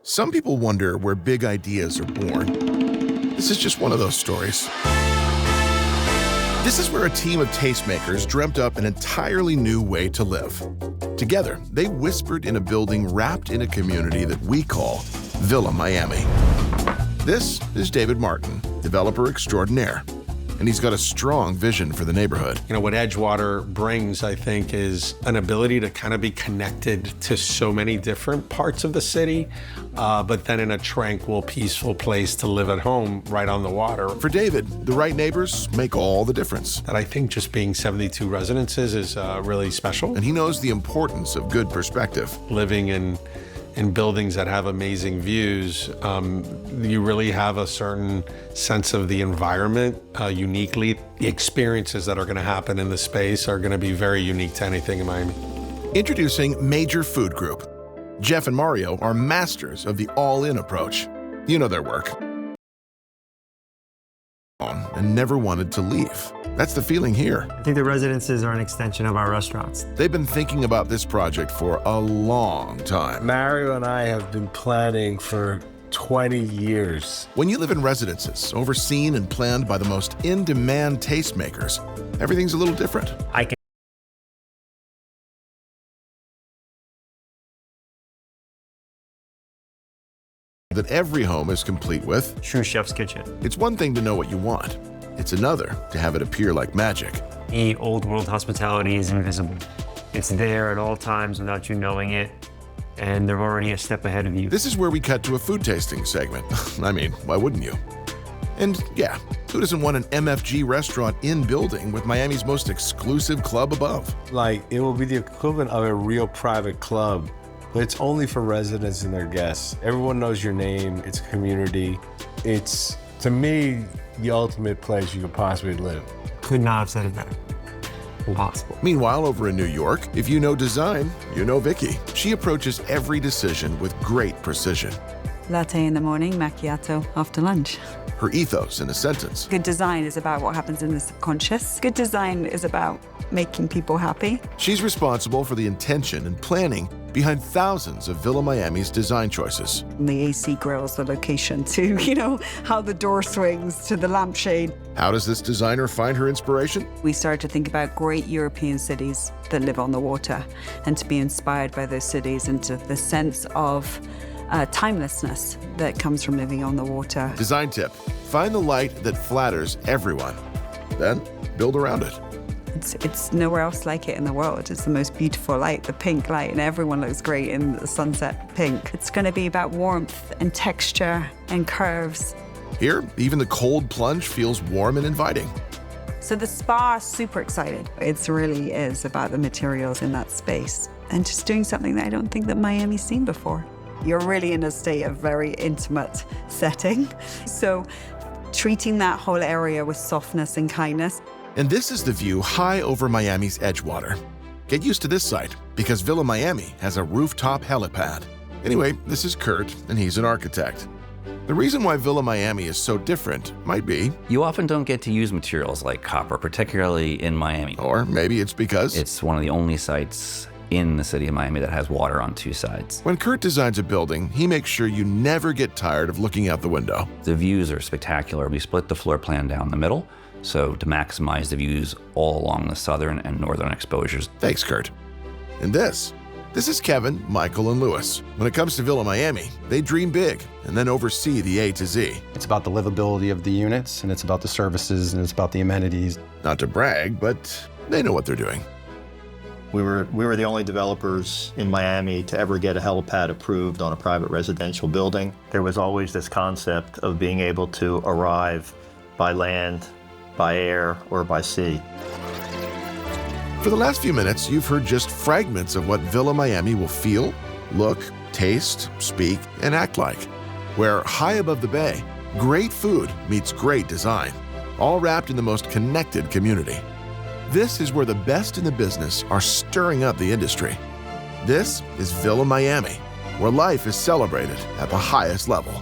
Some people wonder where big ideas are born. This is just one of those stories. This is where a team of tastemakers dreamt up an entirely new way to live. Together, they whispered in a building wrapped in a community that we call Villa Miami. This is David Martin, developer extraordinaire, and he's got a strong vision for the neighborhood. You know, what Edgewater brings, I think, is an ability to kind of be connected to so many different parts of the city, but then in a tranquil, peaceful place to live at home right on the water. For David, the right neighbors make all the difference. And I think just being 72 residences is really special. And he knows the importance of good perspective. Living in buildings that have amazing views, you really have a certain sense of the environment uniquely. The experiences that are going to happen in the space are going to be very unique to anything in Miami. Introducing Major Food Group. Jeff and Mario are masters of the all-in approach. You know their work. And never wanted to leave. That's the feeling here. I think the residences are an extension of our restaurants. They've been thinking about this project for a long time. Mario and I have been planning for 20 years. When you live in residences, overseen and planned by the most in-demand tastemakers, everything's a little different. That every home is complete with. True chef's kitchen. It's one thing to know what you want. It's another to have it appear like magic. The old world hospitality is invisible. It's there at all times without you knowing it, and they're already a step ahead of you. This is where we cut to a food tasting segment. I mean, why wouldn't you? And yeah, who doesn't want an MFG restaurant in building with Miami's most exclusive club above? Like, it will be the equivalent of a real private club, but it's only for residents and their guests. Everyone knows your name, it's a community. It's, to me, the ultimate place you could possibly live. Could not have said it better. Impossible. Meanwhile, over in New York, if you know design, you know Vicky. She approaches every decision with great precision. Latte in the morning, macchiato after lunch. Her ethos in a sentence. Good design is about what happens in the subconscious. Good design is about making people happy. She's responsible for the intention and planning behind thousands of Villa Miami's design choices. From the AC grills, the location, to, how the door swings, to the lampshade. How does this designer find her inspiration? We started to think about great European cities that live on the water and to be inspired by those cities and to the sense of timelessness that comes from living on the water. Design tip: find the light that flatters everyone, then build around it. It's nowhere else like it in the world. It's the most beautiful light, the pink light, and everyone looks great in the sunset pink. It's going to be about warmth and texture and curves. Here, even the cold plunge feels warm and inviting. So the spa is super excited. It really is about the materials in that space and just doing something that I don't think that Miami's seen before. You're really in a state of very intimate setting. So treating that whole area with softness and kindness. And this is the view high over Miami's Edgewater. Get used to this site, because Villa Miami has a rooftop helipad. Anyway, this is Kurt, and he's an architect. The reason why Villa Miami is so different might be... You often don't get to use materials like copper, particularly in Miami. Or maybe it's because... It's one of the only sites in the city of Miami that has water on two sides. When Kurt designs a building, he makes sure you never get tired of looking out the window. The views are spectacular. We split the floor plan down the middle, so to maximize the views all along the southern and northern exposures. Thanks, Kurt. And this is Kevin, Michael, and Lewis. When it comes to Villa Miami, they dream big and then oversee the A to Z. It's about the livability of the units, and it's about the services, and it's about the amenities. Not to brag, but they know what they're doing. We were the only developers in Miami to ever get a helipad approved on a private residential building. There was always this concept of being able to arrive by land, by air, or by sea. For the last few minutes, you've heard just fragments of what Villa Miami will feel, look, taste, speak, and act like. Where high above the bay, great food meets great design, all wrapped in the most connected community. This is where the best in the business are stirring up the industry. This is Villa Miami, where life is celebrated at the highest level.